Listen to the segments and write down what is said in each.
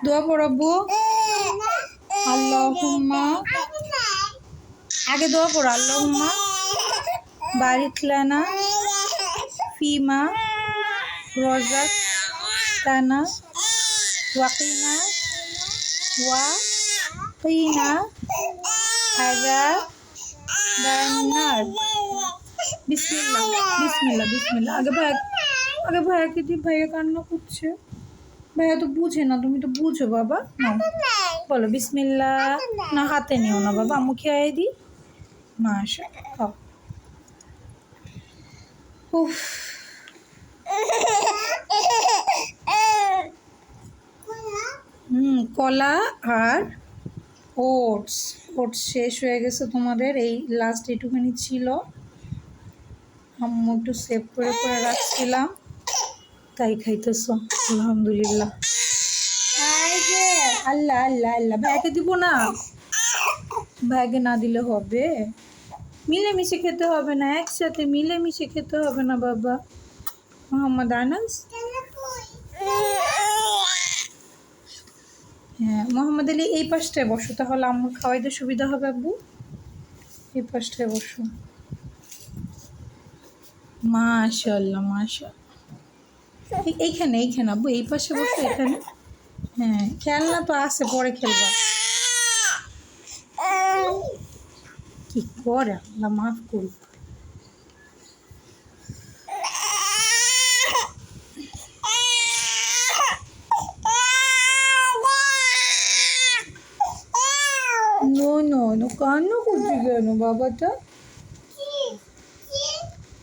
দোয়া পড়াবো। আল্লাহুম্মা, আগে দোয়া পড়ো। আল্লাহুম্মা বারিক লানা ফিমা রাযাকতানা ওয়াকিনা আযাবান্নার। বিসমিল্লাহ বিসমিল্লাহ বিসমিল্লাহ। আগে ভাইয়াকে দি, ভাইয়া কান্না করছে। ভাইয়া তো বুঝে না, তুমি তো বুঝো বাবা। বলো বিসমিল্লাহ। না হাতে নিও না বাবা, আম্মু খেয়ে দি। মাশাআল্লাহ। উফ, কলা আর ওটস। ওটস শেষ হয়ে গেছে তোমাদের, এই লাস্ট এটুখানি ছিল। আম্মু একটু সেভ করে করে রাখছিলাম, তাই খাইতেছ। আলহামদুলিল্লাহ। আল্লাহ আল্লাহ আল্লাহ। ভাইকে দিব না, ভাইকে না দিলে হবে? মিলেমিশে খেতে হবে না, একসাথে মিলেমিশে খেতে হবে না বাবা। মোহাম্মদ আনাস, হ্যাঁ মোহাম্মদ আলী এই পাশটায় বসো, তাহলে আম্মুর খাওয়াইতে সুবিধা হবে। আব্বু এই পাশটায় বসো। মাশাআল্লাহ মাশাআল্লাহ। এইখানে এইখানে আব্বু এই পাশে বসো, এখানে। হ্যাঁ খেলনা তো আছে, পরে খেলবা। কি করে আল্লাহ মাফ করুক। নো নো নো, কান্না করছি কেন বাবাটা?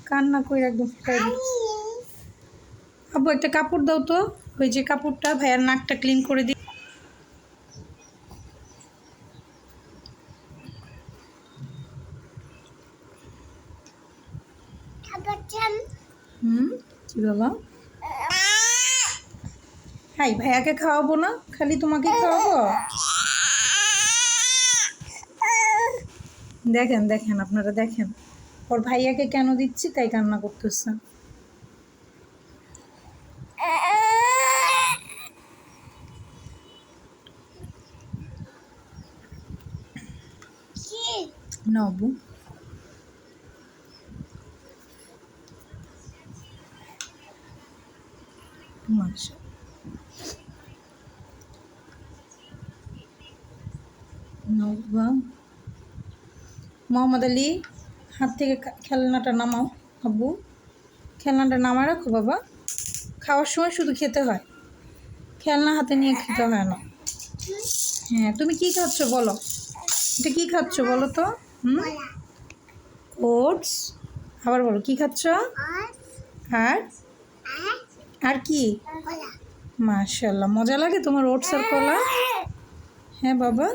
কান্না করে একদম ফুটাই দিচ্ছি। আব্বু একটা কাপড় দাও তো, ওই যে কাপড়টা, ভাইয়ার নাকটা ক্লিন করে দিই। কি বাবা? হাই, ভাইয়াকে খাওয়াবো না, খালি তোমাকে খাওয়াবো? দেখেন দেখেন, আপনারা দেখেন ওর ভাইয়াকে কেন দিচ্ছি, তাই কান্না করতেছে। নবু মাশা নবা। মোহাম্মদ আলী, হাত থেকে খেলনাটা নামাও। আব্বু খেলনাটা নামায় রাখো বাবা, খাওয়ার সময় শুধু খেতে হয়, খেলনা হাতে নিয়ে খেতে হয় না। হ্যাঁ তুমি কি খাচ্ছ বলো, এটা কি খাচ্ছ বলো তো? ওটস। আবার বলো কি খাচ্ছ? আর আর কি? মাশাআল্লাহ, মজা লাগে তোমার ওটস আর কলা? হ্যাঁ বাবা।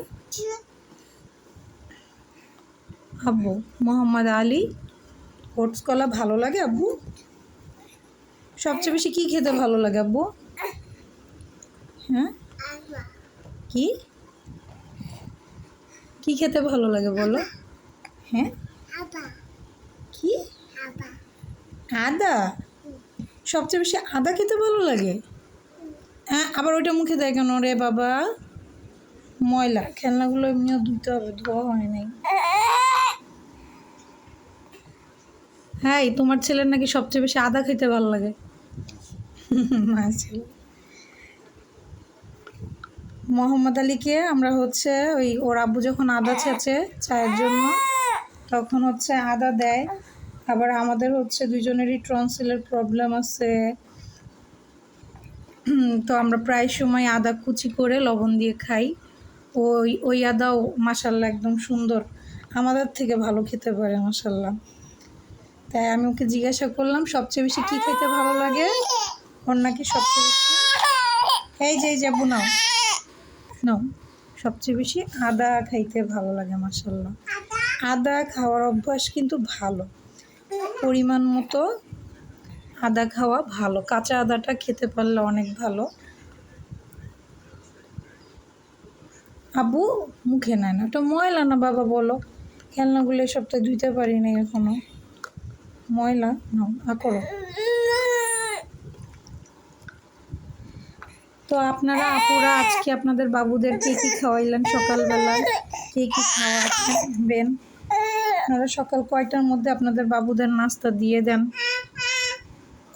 আব্বু মোহাম্মদ আলী, ওটস কলা ভালো লাগে আব্বু? সবচেয়ে বেশি কি খেতে ভালো লাগে আব্বু? হ্যাঁ কি কি খেতে ভালো লাগে বলো? হ্যাঁ কি? আদা। সবচেয়ে বেশি আদা খেতে ভালো লাগে? হ্যাঁ, আবার ওইটা মুখে দেয় কেন রে বাবা? ময়লা, খেলনাগুলো এমনিও ধুতে হবে, ধোয়া হয় নাই। হ্যাঁ তোমার ছেলের নাকি সবচেয়ে বেশি আদা খেতে ভালো লাগে। মোহাম্মদ আলীকে আমরা হচ্ছে ওই ওর আব্বু যখন আদা ছেঁচে চায়ের জন্য, তখন হচ্ছে আদা দেয়। আবার আমাদের হচ্ছে দুজনেরই টনসিলের প্রবলেম আছে, তো আমরা প্রায় সময় আদা কুচি করে লবণ দিয়ে খাই। ওই আদাও মাশাল্লাহ একদম সুন্দর, আমাদের থেকে ভালো খেতে পারে মাশাল্লাহ। তাই আমি ওকে জিজ্ঞাসা করলাম সবচেয়ে বেশি কী খেতে ভালো লাগে, ওর নাকি সবচেয়ে বেশি এই যে যাবো নাও নাও, সবচেয়ে বেশি আদা খাইতে ভালো লাগে মাশাল্লাহ। আদা খাওয়ার অভ্যাস কিন্তু ভালো, পরিমাণ মতো আদা খাওয়া ভালো, কাঁচা আদাটা খেতে পারলে অনেক ভালো। আব্বু মুখে নেয় না, ওটা ময়লা না বাবা বলো? খেলনাগুলো এই সপ্তাহে ধুইতে পারি না এখনো, ময়লা। নাও করো। তো আপনারা আপুরা আজকে আপনাদের বাবুদেরকে কী খাওয়াইলেন সকালবেলায়, কী কী খাওয়াবেন? আপনারা সকাল কয়টার মধ্যে আপনাদের বাবুদের নাস্তা দিয়ে দেন?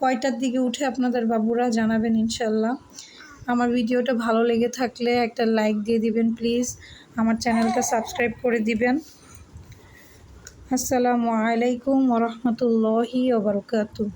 কয়টার দিকে উঠে আপনাদের বাবুরা জানাবেন ইনশাল্লাহ। আমার ভিডিওটা ভালো লেগে থাকলে একটা লাইক দিয়ে দিবেন প্লিজ। আমার চ্যানেলটা সাবস্ক্রাইব করে দিবেন। আসসালামু আলাইকুম ওয়া রাহমাতুল্লাহি ওয়া বারাকাতুহু।